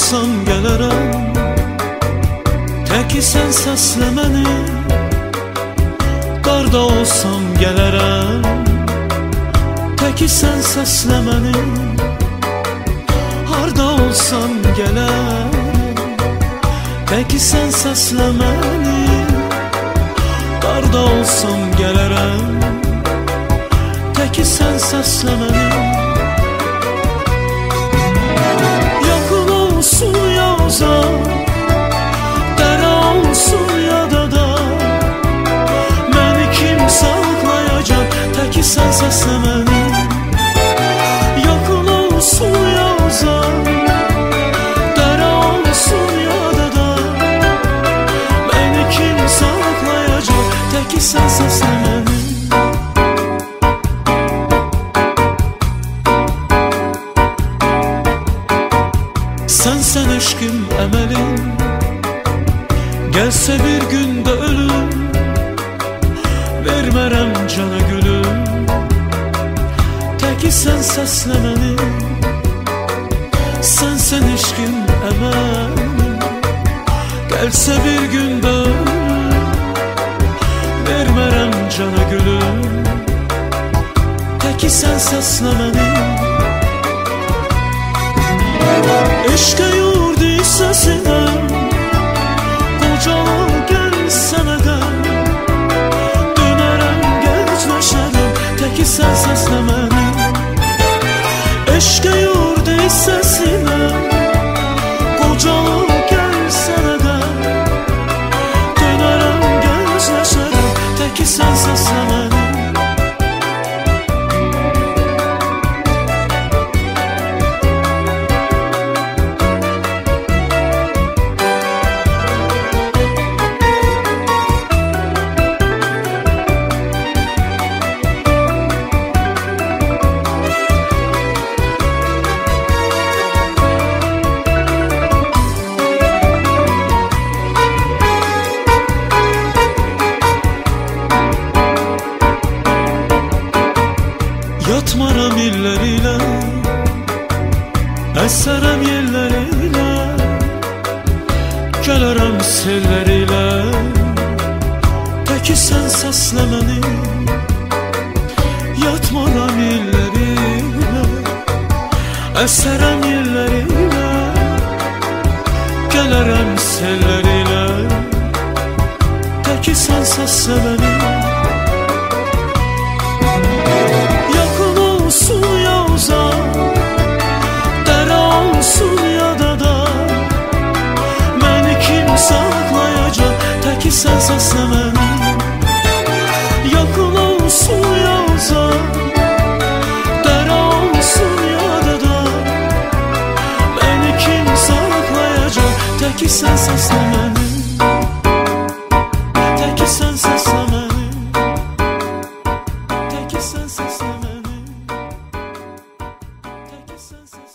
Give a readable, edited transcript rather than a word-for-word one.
olsam gələrəm, təki sən səslə məni. Qarda olsam gələrəm, təki sən səslə məni. Harda olsam gələrəm, təki sən səslə məni. Qarda olsam gələrəm, təki sən səslə məni. Yaxın olsun ya uzaq, dərə olsun ya dada, məni kim saxlayacaq, təki sən səslə məni. Yaxın olsun ya uzaq, dərə olsun ya dada, məni kim saxlayacaq, təki sən səslə məni. Sənsən eşqim, əməlim, gəlsə bir gündə ölüm, vermərəm cana gülüm, təki sən səslə məni. Sənsən eşqim, əməlim, gəlsə bir gündə ölüm, vermərəm cana gülüm, təki sən səslə məni. Eşqə yurdu səsinə, qocalım gəl sənə qəm, dönərəm gəncləşərəm, təki sən səslə məni. Eşqə yurdu səsinə, qocalım gəl sənə qəm, dönərəm gəncləşərəm, təki sən səslə məni. Yatmaram illər ilə, əsərəm yerlər ilə, gələrəm sellər ilə, təki sən səslə məni. Yatmaram illər ilə, əsərəm yerlər ilə, gələrəm sellər ilə, təki sən səslə məni. Olsun ya uzaq, dərə olsun ya dada, məni kim saxlayacaq, təki sən səslə məni. Yaxın olsun ya uzaq, dərə olsun ya dada, məni kim saxlayacaq, təki sən səslə məni. Təki sən səslə məni, təki sən səslə məni. Sense